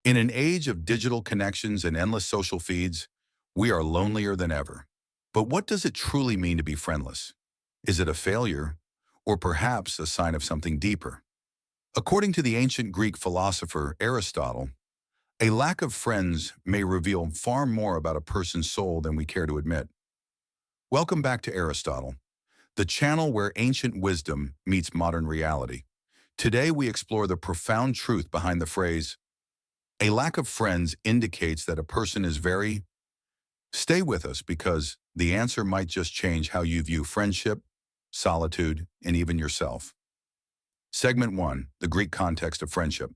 In an age of digital connections and endless social feeds, we are lonelier than ever. But what does it truly mean to be friendless? Is it a failure, or perhaps a sign of something deeper? According to the ancient Greek philosopher Aristotle, a lack of friends may reveal far more about a person's soul than we care to admit. Welcome back to Aristotle, the channel where ancient wisdom meets modern reality. Today we explore the profound truth behind the phrase, a lack of friends indicates that a person is very. Stay with us because the answer might just change how you view friendship, solitude, and even yourself. Segment 1, the Greek context of friendship.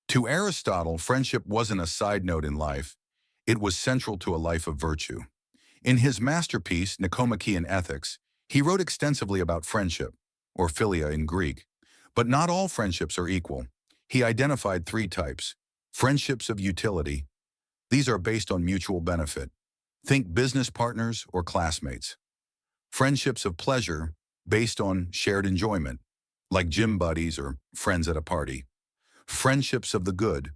To Aristotle, friendship wasn't a side note in life, it was central to a life of virtue. In his masterpiece, Nicomachean Ethics, he wrote extensively about friendship, or philia in Greek. But not all friendships are equal. He identified three types. Friendships of utility. These are based on mutual benefit. Think business partners or classmates. Friendships of pleasure, based on shared enjoyment, like gym buddies or friends at a party. Friendships of the good,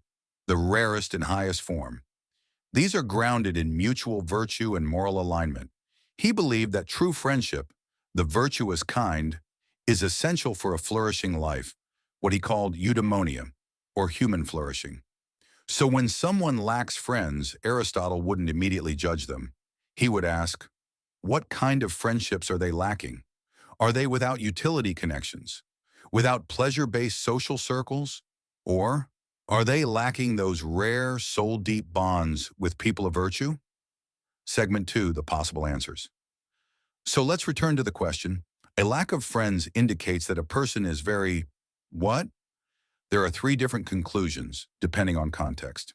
the rarest and highest form. These are grounded in mutual virtue and moral alignment. He believed that true friendship, the virtuous kind, is essential for a flourishing life, what he called eudaimonia, or human flourishing. So when someone lacks friends, Aristotle wouldn't immediately judge them. He would ask, what kind of friendships are they lacking? Are they without utility connections? Without pleasure-based social circles? Or are they lacking those rare, soul-deep bonds with people of virtue? Segment 2, the possible answers. So let's return to the question. A lack of friends indicates that a person is very, what? There are three different conclusions, depending on context.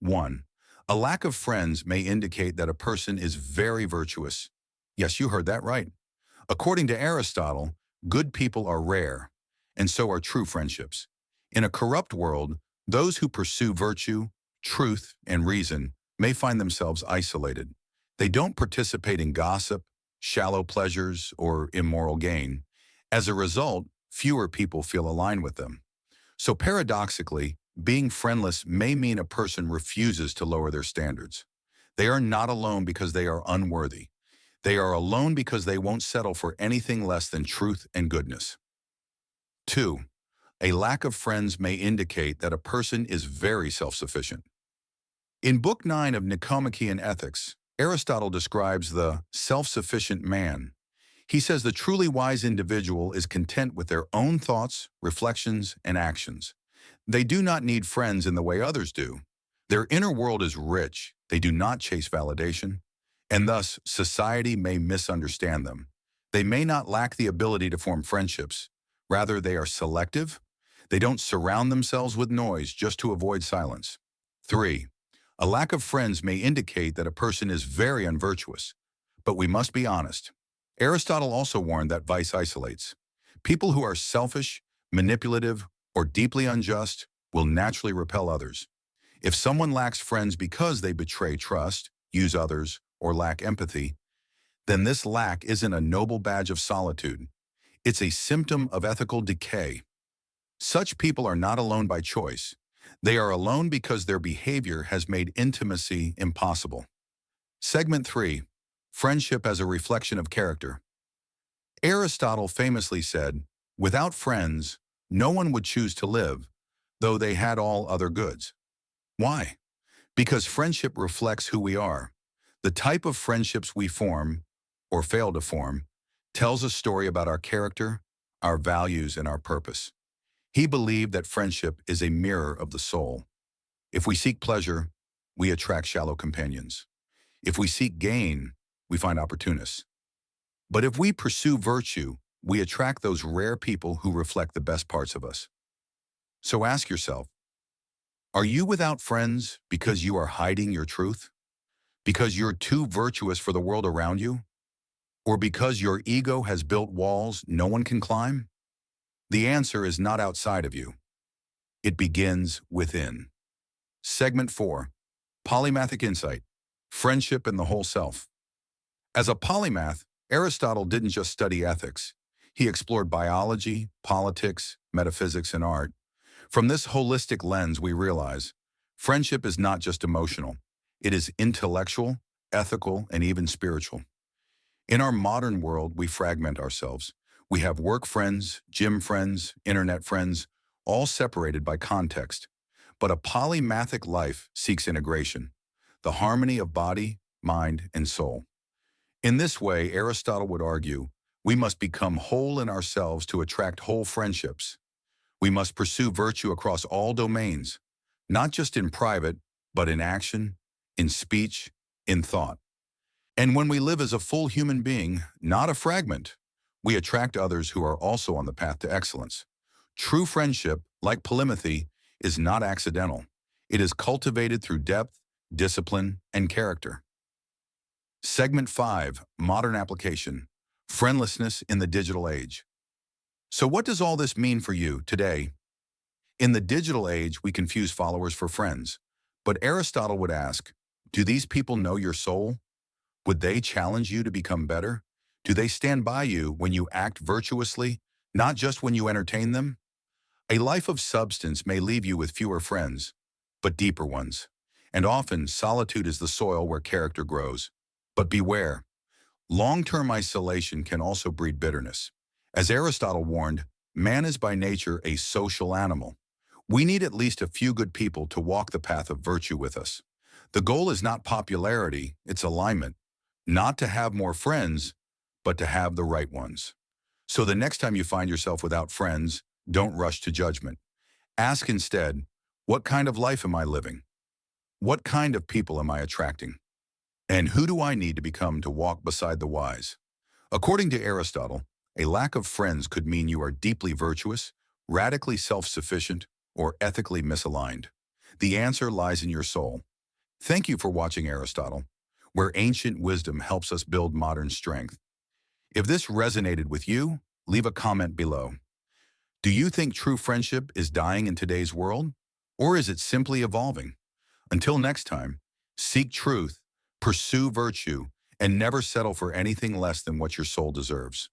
1. A lack of friends may indicate that a person is very virtuous. Yes, you heard that right. According to Aristotle, good people are rare, and so are true friendships. In a corrupt world, those who pursue virtue, truth, and reason may find themselves isolated. They don't participate in gossip, shallow pleasures, or immoral gain. As a result, fewer people feel aligned with them. So paradoxically, being friendless may mean a person refuses to lower their standards. They are not alone because they are unworthy. They are alone because they won't settle for anything less than truth and goodness. 2. A lack of friends may indicate that a person is very self-sufficient. In Book 9 of Nicomachean Ethics, Aristotle describes the self-sufficient man. He says the truly wise individual is content with their own thoughts, reflections, and actions. They do not need friends in the way others do. Their inner world is rich. They do not chase validation, and thus society may misunderstand them. They may not lack the ability to form friendships. Rather, they are selective. They don't surround themselves with noise just to avoid silence. 3. A lack of friends may indicate that a person is very unvirtuous. But we must be honest. Aristotle also warned that vice isolates. People who are selfish, manipulative, or deeply unjust will naturally repel others. If someone lacks friends because they betray trust, use others, or lack empathy, then this lack isn't a noble badge of solitude. It's a symptom of ethical decay. Such people are not alone by choice. They are alone because their behavior has made intimacy impossible. Segment 3. Friendship as a reflection of character. Aristotle famously said, without friends, no one would choose to live, though they had all other goods. Why? Because friendship reflects who we are. The type of friendships we form, or fail to form, tells a story about our character, our values, and our purpose. He believed that friendship is a mirror of the soul. If we seek pleasure, we attract shallow companions. If we seek gain, we find opportunists. But if we pursue virtue, we attract those rare people who reflect the best parts of us. So ask yourself, are you without friends because you are hiding your truth? Because you're too virtuous for the world around you? Or because your ego has built walls no one can climb? The answer is not outside of you. It begins within. Segment 4. Polymathic insight. Friendship and the whole self. As a polymath, Aristotle didn't just study ethics. He explored biology, politics, metaphysics, and art. From this holistic lens, we realize Friendship is not just emotional. It is intellectual, ethical, and even spiritual. In our modern world, we fragment ourselves. We have work friends, gym friends, internet friends, all separated by context. But a polymathic life seeks integration, the harmony of body, mind, and soul. In this way, Aristotle would argue, we must become whole in ourselves to attract whole friendships. We must pursue virtue across all domains, not just in private, but in action, in speech, in thought. And when we live as a full human being, not a fragment, we attract others who are also on the path to excellence. True friendship, like polymathy, is not accidental. It is cultivated through depth, discipline, and character. Segment 5, Modern Application, Friendlessness in the Digital Age. So what does all this mean for you today? In the digital age, we confuse followers for friends. But Aristotle would ask, do these people know your soul? Would they challenge you to become better? Do they stand by you when you act virtuously, not just when you entertain them? A life of substance may leave you with fewer friends, but deeper ones. And often, solitude is the soil where character grows. But beware, long-term isolation can also breed bitterness. As Aristotle warned, man is by nature a social animal. We need at least a few good people to walk the path of virtue with us. The goal is not popularity, it's alignment. Not to have more friends, but to have the right ones. So the next time you find yourself without friends, don't rush to judgment. Ask instead, what kind of life am I living? What kind of people am I attracting? And who do I need to become to walk beside the wise? According to Aristotle, a lack of friends could mean you are deeply virtuous, radically self-sufficient, or ethically misaligned. The answer lies in your soul. Thank you for watching Aristotle, where ancient wisdom helps us build modern strength. If this resonated with you, leave a comment below. Do you think true friendship is dying in today's world? Or is it simply evolving? Until next time, seek truth, pursue virtue, and never settle for anything less than what your soul deserves.